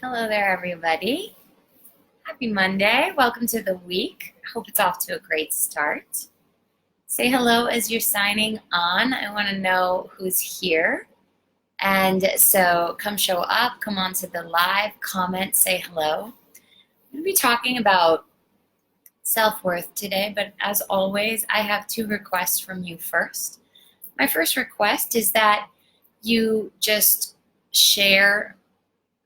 Hello there, everybody. Happy Monday. Welcome to the week. I hope it's off to a great start. Say hello as you're signing on. I want to know who's here. And so come show up, come on to the live, comment, say hello. I'm going to be talking about self-worth today, but as always, I have two requests from you first. My first request is that you just share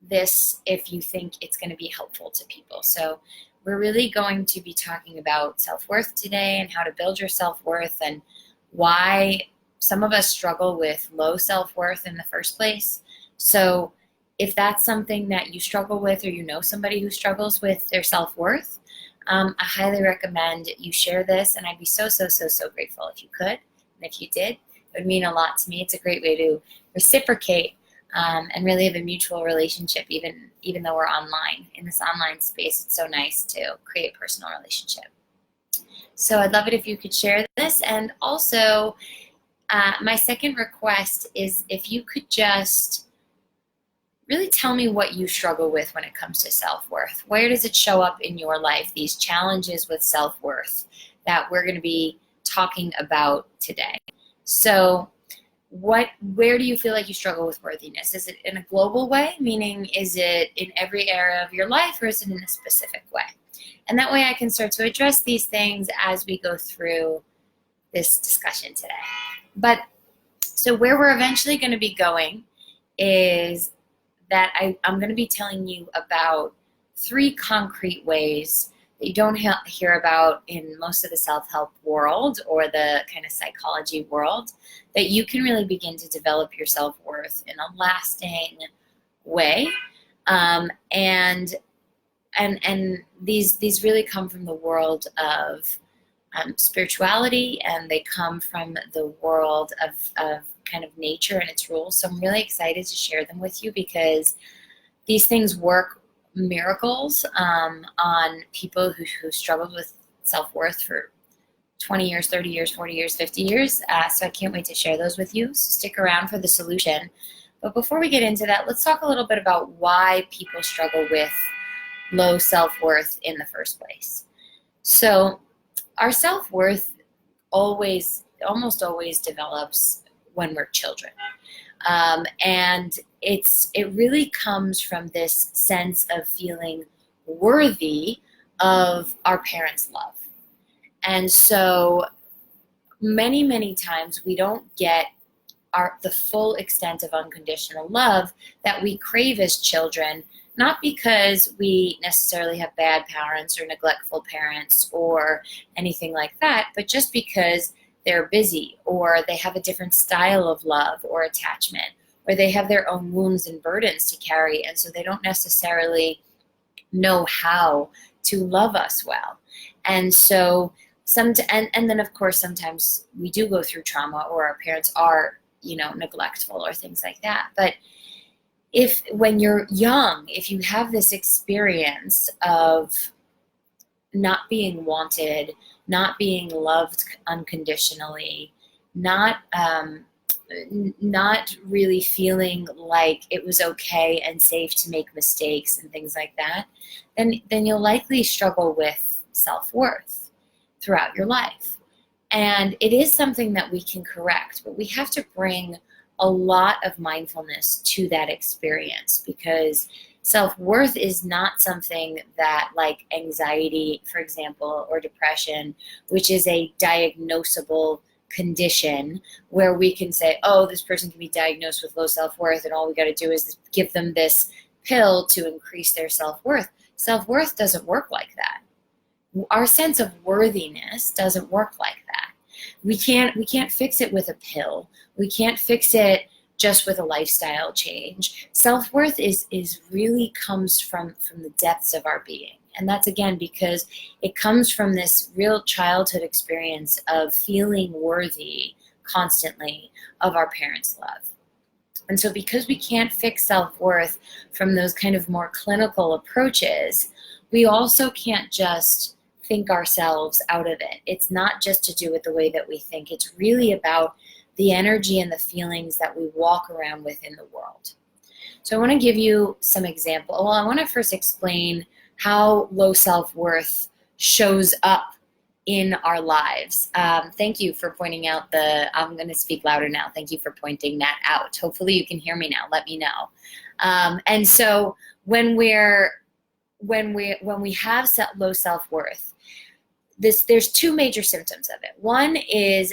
this if you think it's going to be helpful to people. So we're really going to be talking about self-worth today and how to build your self-worth and why some of us struggle with low self-worth in the first place. So if that's something that you struggle with or you know somebody who struggles with their self-worth, I highly recommend you share this, and I'd be so grateful if you could. And if you did, it would mean a lot to me. It's a great way to reciprocate and really have a mutual relationship, even though we're online. In this online space, it's so nice to create a personal relationship. So I'd love it if you could share this. And also, my second request is if you could just really tell me what you struggle with when it comes to self-worth. Where does it show up in your life, these challenges with self-worth that we're going to be talking about today? So where do you feel like you struggle with worthiness? Is it in a global way, meaning is it in every area of your life, or is it in a specific way? And that way I can start to address these things as we go through this discussion today. But so where we're eventually going to be going is that I'm going to be telling you about 3 concrete ways that you don't hear about in most of the self-help world or the kind of psychology world, that you can really begin to develop your self-worth in a lasting way. And these really come from the world of spirituality, and they come from the world of kind of nature and its rules. So I'm really excited to share them with you because these things work miracles on people who struggled with self-worth for 20 years, 30 years, 40 years, 50 years. So I can't wait to share those with you. So stick around for the solution. But before we get into that, let's talk a little bit about why people struggle with low self-worth in the first place. So our self-worth almost always develops when we're children. And it really comes from this sense of feeling worthy of our parents' love. And so many times we don't get the full extent of unconditional love that we crave as children, not because we necessarily have bad parents or neglectful parents or anything like that, but just because they're busy, or they have a different style of love or attachment, or they have their own wounds and burdens to carry, and so they don't necessarily know how to love us well. And so and then of course sometimes we do go through trauma, or our parents are, neglectful or things like that. But when you're young, if you have this experience of not being wanted, not being loved unconditionally, not really feeling like it was okay and safe to make mistakes and things like that, then you'll likely struggle with self-worth throughout your life. And it is something that we can correct, but we have to bring a lot of mindfulness to that experience, because self-worth is not something that, like anxiety, for example, or depression, which is a diagnosable condition where we can say, oh, this person can be diagnosed with low self-worth, and all we got to do is give them this pill to increase their self-worth. Self-worth doesn't work like that. Our sense of worthiness doesn't work like that. We can't fix it with a pill. We can't fix it just with a lifestyle change. Self-worth is really comes from the depths of our being. And that's, again, because it comes from this real childhood experience of feeling worthy constantly of our parents' love. And so because we can't fix self-worth from those kind of more clinical approaches, we also can't just think ourselves out of it. It's not just to do with the way that we think. It's really about the energy and the feelings that we walk around with in the world. So I want to give you some example. Well, I want to first explain how low self-worth shows up in our lives. Thank you for pointing out I'm going to speak louder now. Thank you for pointing that out. Hopefully you can hear me now. Let me know. And so when we have low self-worth, there's two major symptoms of it. One is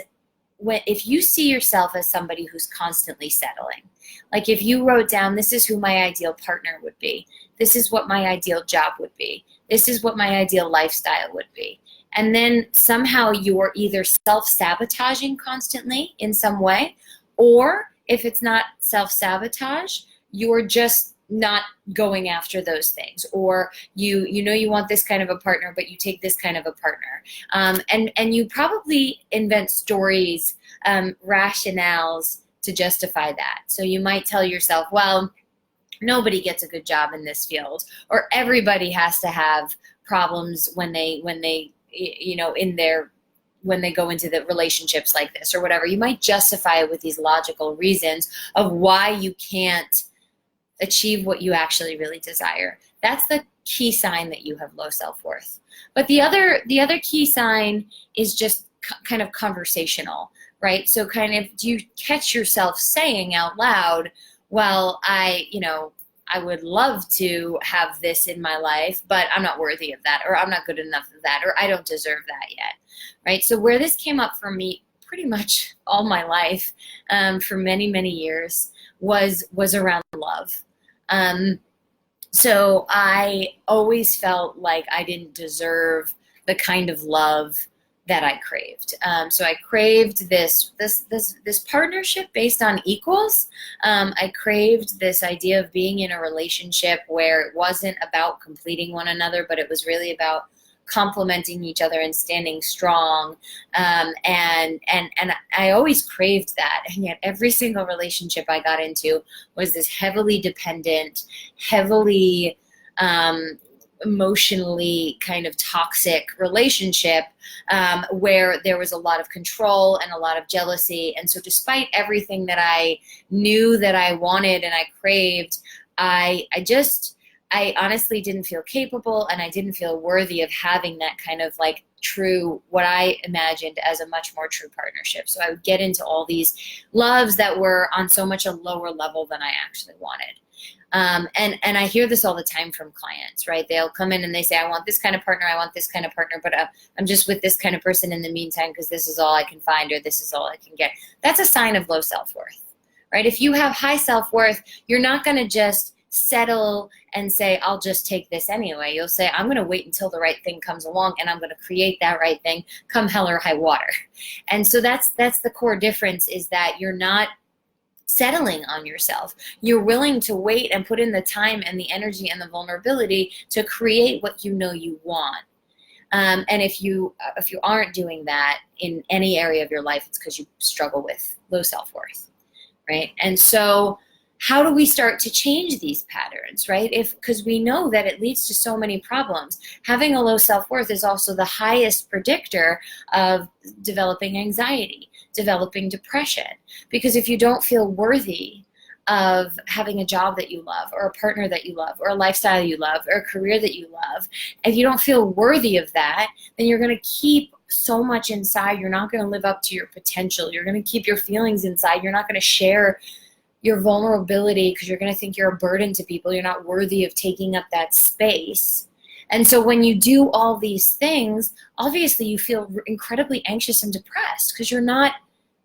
if you see yourself as somebody who's constantly settling. Like if you wrote down, this is who my ideal partner would be, this is what my ideal job would be, this is what my ideal lifestyle would be, and then somehow you're either self-sabotaging constantly in some way, or if it's not self-sabotage, you're just not going after those things, or you know you want this kind of a partner, but you take this kind of a partner, and you probably invent stories, rationales to justify that. So you might tell yourself, well, nobody gets a good job in this field, or everybody has to have problems when they when they go into the relationships like this, or whatever. You might justify it with these logical reasons of why you can't achieve what you actually really desire. That's the key sign that you have low self-worth. But the other key sign is just kind of conversational, right? So kind of, do you catch yourself saying out loud, well, I would love to have this in my life, but I'm not worthy of that, or I'm not good enough of that, or I don't deserve that yet, right? So where this came up for me pretty much all my life, for many, many years, was around love. So I always felt like I didn't deserve the kind of love that I craved. So I craved this partnership based on equals. I craved this idea of being in a relationship where it wasn't about completing one another, but it was really about complementing each other and standing strong. And I always craved that. And yet every single relationship I got into was this heavily dependent, heavily emotionally kind of toxic relationship, where there was a lot of control and a lot of jealousy. And so despite everything that I knew that I wanted and I craved, I honestly didn't feel capable, and I didn't feel worthy of having that kind of like true, what I imagined as a much more true partnership. So I would get into all these loves that were on so much a lower level than I actually wanted. And I hear this all the time from clients, right? They'll come in and they say, I want this kind of partner, I want this kind of partner, but I'm just with this kind of person in the meantime because this is all I can find, or this is all I can get. That's a sign of low self-worth, right? If you have high self-worth, you're not going to just settle and say, I'll just take this anyway. You'll say, I'm going to wait until the right thing comes along, and I'm going to create that right thing come hell or high water. And so that's the core difference, is that you're not settling on yourself. You're willing to wait and put in the time and the energy and the vulnerability to create what you know you want. And if you aren't doing that in any area of your life, it's because you struggle with low self-worth, right? And so how do we start to change these patterns, right? Because we know that it leads to so many problems. Having a low self-worth is also the highest predictor of developing anxiety, developing depression. Because if you don't feel worthy of having a job that you love, or a partner that you love, or a lifestyle you love, or a career that you love, if you don't feel worthy of that, then you're going to keep so much inside. You're not going to live up to your potential. You're going to keep your feelings inside. You're not going to share your vulnerability because you're going to think you're a burden to people. You're not worthy of taking up that space. And so when you do all these things, obviously you feel incredibly anxious and depressed because you're not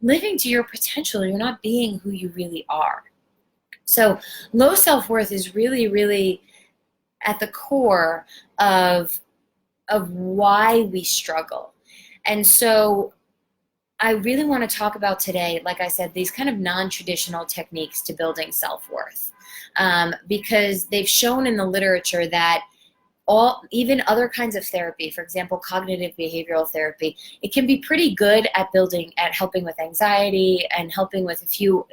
living to your potential. You're not being who you really are. So low self-worth is really, really at the core of why we struggle. And so I really want to talk about today, like I said, these kind of non-traditional techniques to building self-worth, because they've shown in the literature that even other kinds of therapy, for example, cognitive behavioral therapy, it can be pretty good at helping with anxiety and helping with a few,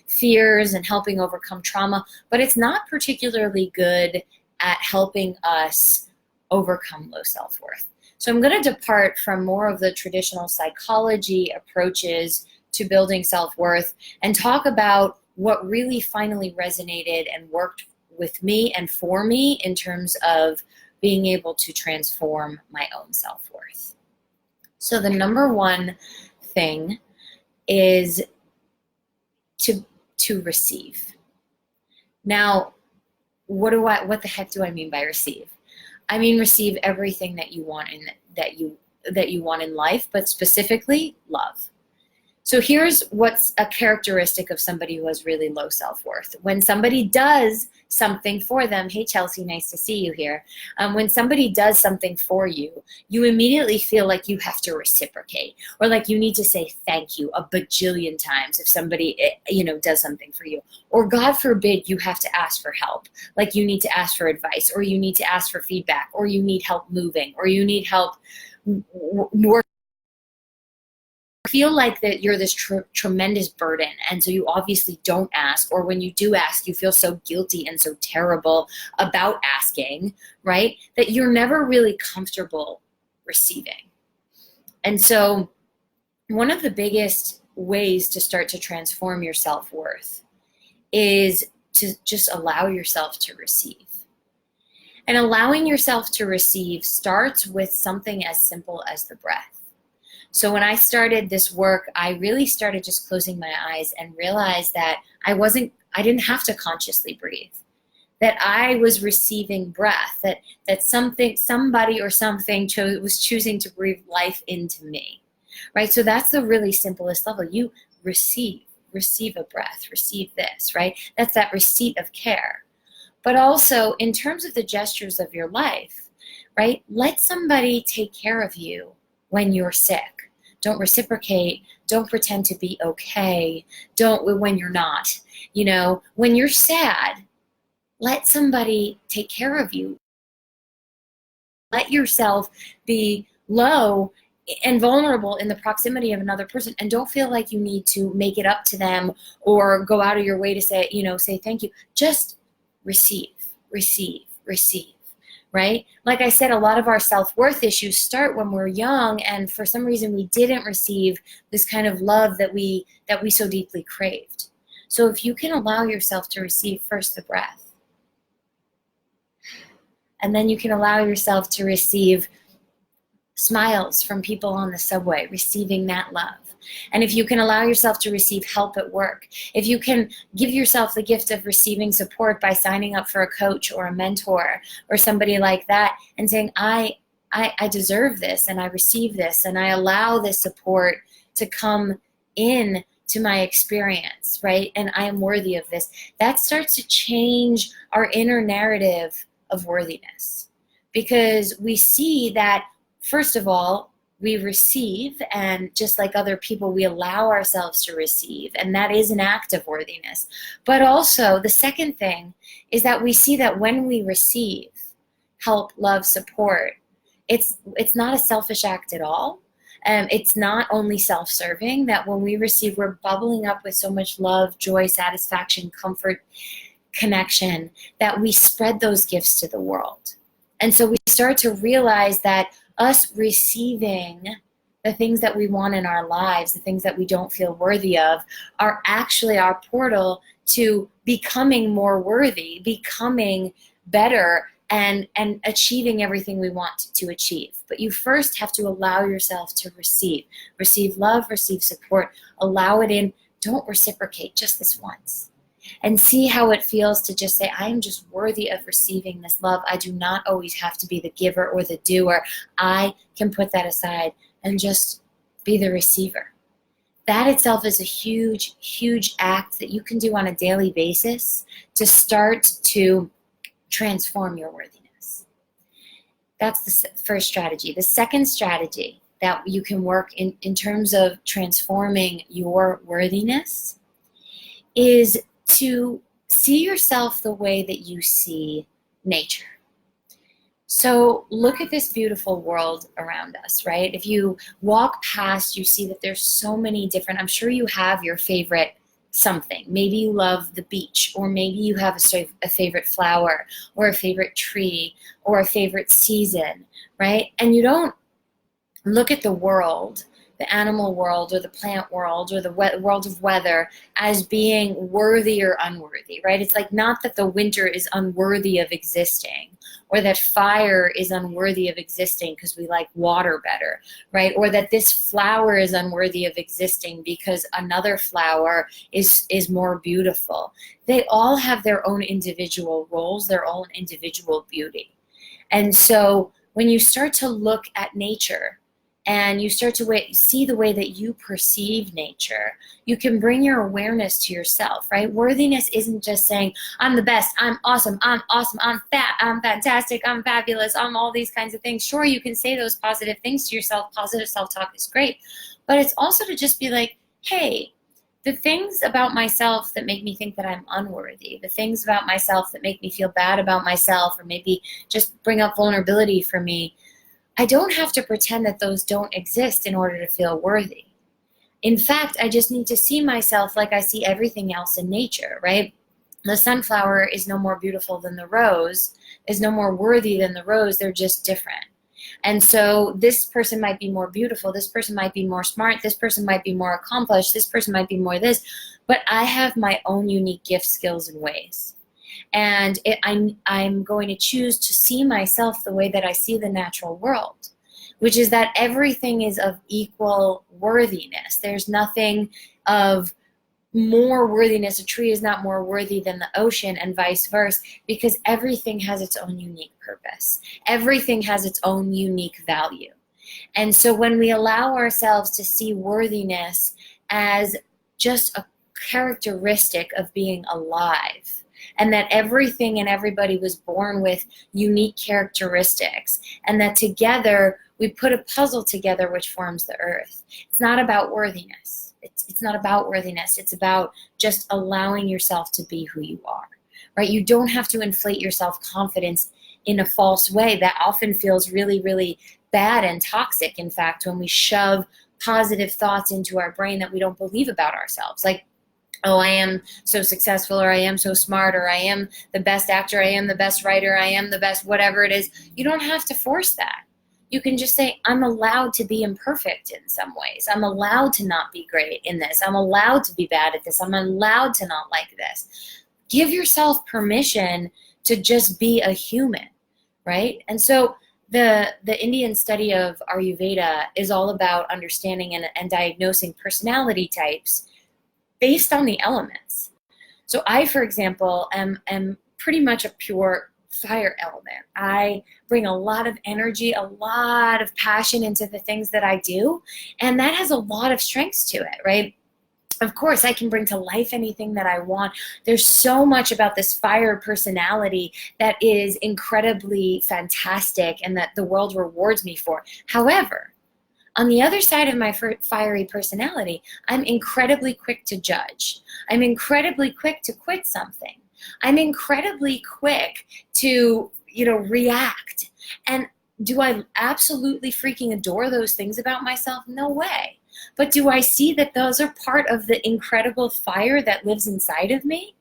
fears and helping overcome trauma, but it's not particularly good at helping us overcome low self-worth. So I'm going to depart from more of the traditional psychology approaches to building self-worth and talk about what really finally resonated and worked with me and for me in terms of being able to transform my own self-worth. So the number one thing is to receive. Now, what the heck do I mean by receive? I mean receive everything that you want in life, but specifically love. So here's what's a characteristic of somebody who has really low self-worth. When somebody does something for them, hey Chelsea, nice to see you here. When somebody does something for you, you immediately feel like you have to reciprocate, or like you need to say thank you a bajillion times if somebody does something for you. Or God forbid you have to ask for help, like you need to ask for advice, or you need to ask for feedback, or you need help moving, or you need help working. Feel like that you're this tremendous burden, and so you obviously don't ask, or when you do ask you feel so guilty and so terrible about asking, right, that you're never really comfortable receiving. And so one of the biggest ways to start to transform your self-worth is to just allow yourself to receive. And allowing yourself to receive starts with something as simple as the breath. So when I started this work, I really started just closing my eyes and realized that I didn't have to consciously breathe, that I was receiving breath, that somebody or something was choosing to breathe life into me, right? So that's the really simplest level. You receive a breath, receive this, right? That's that receipt of care. But also in terms of the gestures of your life, right? Let somebody take care of you when you're sick. Don't reciprocate. Don't pretend to be okay. Don't when you're not. When you're sad, let somebody take care of you. Let yourself be low and vulnerable in the proximity of another person, and don't feel like you need to make it up to them or go out of your way to say thank you. Just receive, right? Like I said, a lot of our self-worth issues start when we're young, and for some reason we didn't receive this kind of love that we so deeply craved. So if you can allow yourself to receive first the breath, and then you can allow yourself to receive smiles from people on the subway, receiving that love. And if you can allow yourself to receive help at work, if you can give yourself the gift of receiving support by signing up for a coach or a mentor or somebody like that and saying, I deserve this and I receive this and I allow this support to come in to my experience, right? And I am worthy of this. That starts to change our inner narrative of worthiness, because we see that, first of all, we receive, and just like other people, we allow ourselves to receive, and that is an act of worthiness. But also, the second thing is that we see that when we receive help, love, support, it's not a selfish act at all. It's not only self-serving, that when we receive, we're bubbling up with so much love, joy, satisfaction, comfort, connection, that we spread those gifts to the world. And so we start to realize that us receiving the things that we want in our lives, the things that we don't feel worthy of, are actually our portal to becoming more worthy, becoming better, and achieving everything we want to achieve. But you first have to allow yourself to receive. Receive love, receive support, allow it in. Don't reciprocate just this once. And see how it feels to just say, I am just worthy of receiving this love. I do not always have to be the giver or the doer. I can put that aside and just be the receiver. That itself is a huge, huge act that you can do on a daily basis to start to transform your worthiness. That's the first strategy. The second strategy that you can work in terms of transforming your worthiness is to see yourself the way that you see nature. So look at this beautiful world around us, right? If you walk past, you see that there's so many different, I'm sure you have your favorite something. Maybe you love the beach, or maybe you have a favorite flower, or a favorite tree, or a favorite season, right? And you don't look at the world the animal world or the plant world or the world of weather as being worthy or unworthy, right? It's like not that the winter is unworthy of existing, or that fire is unworthy of existing because we like water better, right? Or that this flower is unworthy of existing because another flower is more beautiful. They all have their own individual roles, their own individual beauty. And so when you start to look at nature and you start to see the way that you perceive nature, you can bring your awareness to yourself, right? Worthiness isn't just saying, I'm the best, I'm awesome, I'm fat, I'm fantastic, I'm fabulous, I'm all these kinds of things. Sure, you can say those positive things to yourself. Positive self-talk is great. But it's also to just be like, hey, the things about myself that make me think that I'm unworthy, the things about myself that make me feel bad about myself, or maybe just bring up vulnerability for me, I don't have to pretend that those don't exist in order to feel worthy. In fact, I just need to see myself like I see everything else in nature, right? The sunflower is no more beautiful than the rose, is no more worthy than the rose. They're just different. And so this person might be more beautiful, this person might be more smart, this person might be more accomplished, this person might be more this, but I have my own unique gifts, skills, and ways. And I'm going to choose to see myself the way that I see the natural world, which is that everything is of equal worthiness. There's nothing of more worthiness. A tree is not more worthy than the ocean, and vice versa, because everything has its own unique purpose. Everything has its own unique value. And so when we allow ourselves to see worthiness as just a characteristic of being alive, and that everything and everybody was born with unique characteristics, and that together we put a puzzle together which forms the earth. It's not about worthiness. It's not about worthiness. It's about just allowing yourself to be who you are, right? You don't have to inflate your self-confidence in a false way. That often feels really, really bad and toxic, in fact, when we shove positive thoughts into our brain that we don't believe about ourselves. Like, oh, I am so successful, or I am so smart, or I am the best actor, I am the best writer, I am the best whatever it is. You don't have to force that. You can just say, I'm allowed to be imperfect in some ways. I'm allowed to not be great in this. I'm allowed to be bad at this. I'm allowed to not like this. Give yourself permission to just be a human, right? And so the Indian study of Ayurveda is all about understanding and diagnosing personality types based on the elements. So I, for example, am pretty much a pure fire element. I bring a lot of energy, a lot of passion into the things that I do, and that has a lot of strengths to it, right? Of course, I can bring to life anything that I want. There's so much about this fire personality that is incredibly fantastic and that the world rewards me for. However, on the other side of my fiery personality, I'm incredibly quick to judge. I'm incredibly quick to quit something. I'm incredibly quick to, react. And do I absolutely freaking adore those things about myself? No way. But do I see that those are part of the incredible fire that lives inside of me?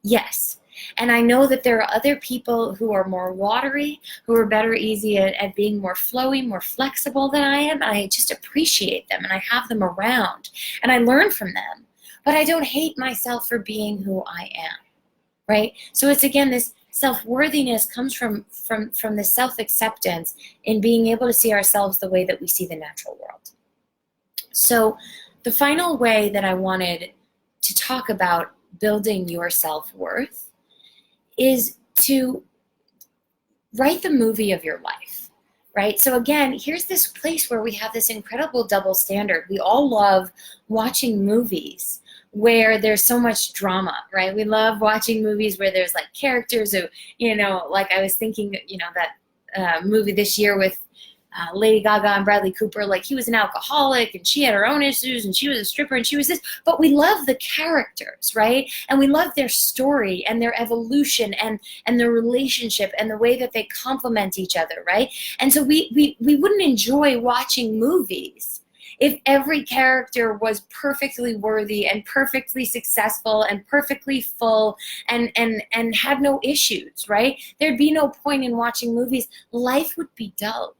Yes. And I know that there are other people who are more watery, who are better easy at being more flowy, more flexible than I am. I just appreciate them, and I have them around, and I learn from them. But I don't hate myself for being who I am, right? So it's, again, this self-worthiness comes from the self-acceptance in being able to see ourselves the way that we see the natural world. So the final way that I wanted to talk about building your self-worth is to write the movie of your life, right? So again, here's this place where we have this incredible double standard. We all love watching movies where there's so much drama, right? We love watching movies where there's like characters who, like I was thinking, that movie this year with Lady Gaga and Bradley Cooper, like he was an alcoholic and she had her own issues and she was a stripper and she was this, but we love the characters, right? And we love their story and their evolution and their relationship and the way that they complement each other, right? And so we wouldn't enjoy watching movies if every character was perfectly worthy and perfectly successful and perfectly full and had no issues, right? There'd be no point in watching movies. Life would be dull.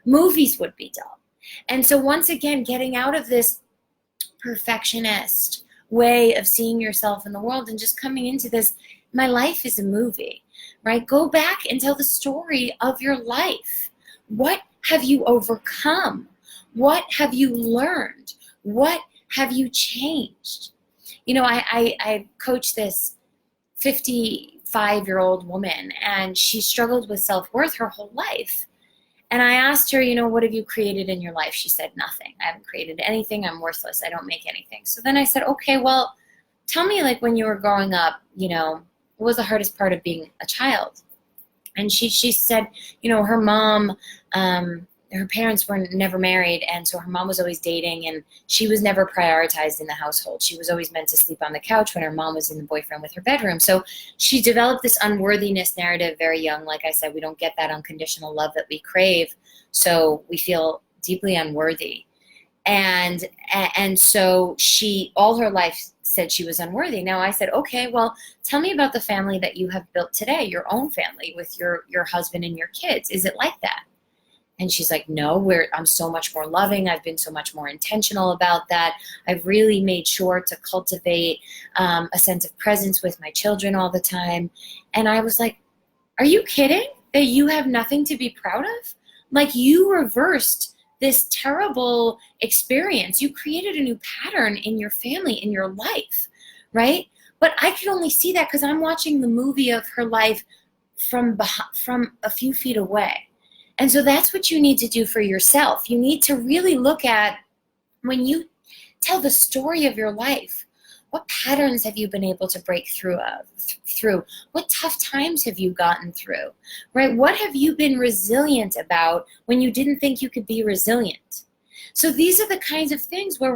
Movies would be dull. And so once again, getting out of this perfectionist way of seeing yourself in the world and just coming into this, my life is a movie, right? Go back and tell the story of your life. What have you overcome? What have you learned? What have you changed? You know, I coach this 55-year-old woman, and she struggled with self-worth her whole life. And I asked her, you know, what have you created in your life? She said, nothing. I haven't created anything. I'm worthless. I don't make anything. So then I said, okay, well, tell me, like, when you were growing up, you know, what was the hardest part of being a child? And she said, you know, her mom, her parents were never married, and so her mom was always dating, and she was never prioritized in the household. She was always meant to sleep on the couch when her mom was in the boyfriend with her bedroom. So she developed this unworthiness narrative very young. Like I said, we don't get that unconditional love that we crave, so we feel deeply unworthy. And so she, all her life, said she was unworthy. Now I said, okay, well, tell me about the family that you have built today, your own family with your husband and your kids. Is it like that? And she's like, no, I'm so much more loving. I've been so much more intentional about that. I've really made sure to cultivate a sense of presence with my children all the time. And I was like, are you kidding that you have nothing to be proud of? Like, you reversed this terrible experience. You created a new pattern in your family, in your life, right? But I could only see that because I'm watching the movie of her life from a few feet away. And so that's what you need to do for yourself. You need to really look at, when you tell the story of your life, what patterns have you been able to break through? What tough times have you gotten through, right? What have you been resilient about when you didn't think you could be resilient? So these are the kinds of things where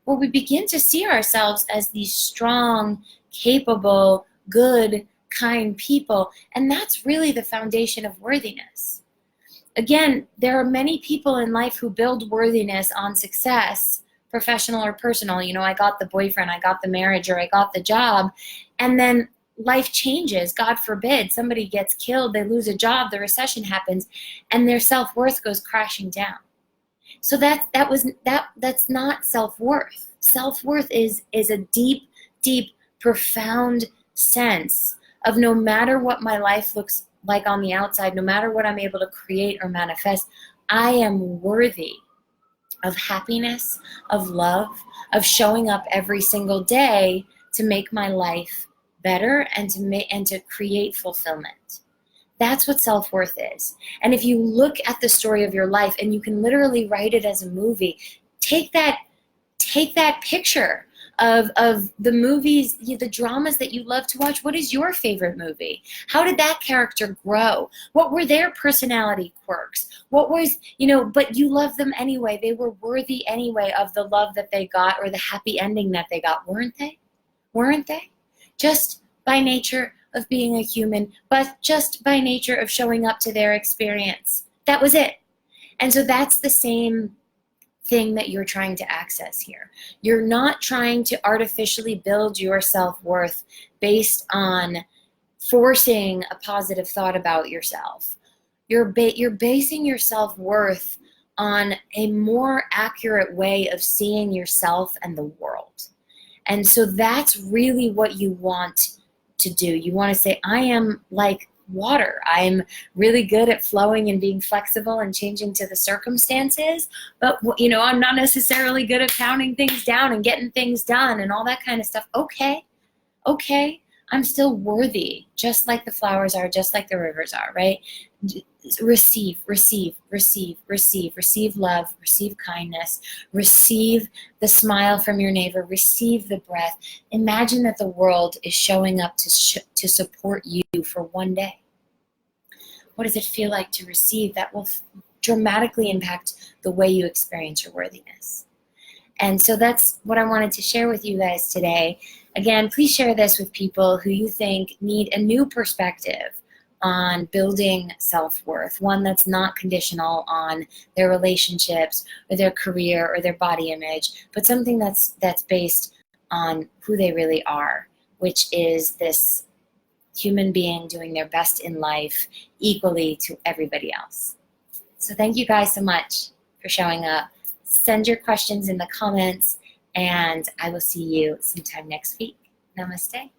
we begin to see ourselves as these strong, capable, good, kind people. And that's really the foundation of worthiness. Again, there are many people in life who build worthiness on success, professional or personal. You know, I got the boyfriend, I got the marriage, or I got the job, and then life changes. God forbid, somebody gets killed, they lose a job, the recession happens, and their self-worth goes crashing down. So that's not self-worth. Self-worth is a deep, deep, profound sense of, no matter what my life looks like on the outside, no matter what I'm able to create or manifest, I am worthy of happiness, of love, of showing up every single day to make my life better and to create fulfillment. That's what self-worth is. And if you look at the story of your life, and you can literally write it as a movie, take that picture of the movies, the dramas that you love to watch. What is your favorite movie? How did that character grow? What were their personality quirks? What was, but you love them anyway. They were worthy anyway of the love that they got, or the happy ending that they got, weren't they? Weren't they? Just by nature of being a human, but just by nature of showing up to their experience. That was it. And so that's the same thing that you're trying to access here. You're not trying to artificially build your self-worth based on forcing a positive thought about yourself. You're basing your self-worth on a more accurate way of seeing yourself and the world. And so that's really what you want to do. You want to say, I am like water. I'm really good at flowing and being flexible and changing to the circumstances, but I'm not necessarily good at pounding things down and getting things done and all that kind of stuff. Okay, I'm still worthy, just like the flowers are, just like the rivers are, right? Receive love, receive kindness, receive the smile from your neighbor, receive the breath. Imagine that the world is showing up to support you for one day. What does it feel like to receive? That will dramatically impact the way you experience your worthiness. And so that's what I wanted to share with you guys today. Again, please share this with people who you think need a new perspective on building self-worth, one that's not conditional on their relationships or their career or their body image, but something that's based on who they really are, which is this human being doing their best in life equally to everybody else. So thank you guys so much for showing up. Send your questions in the comments, and I will see you sometime next week. Namaste.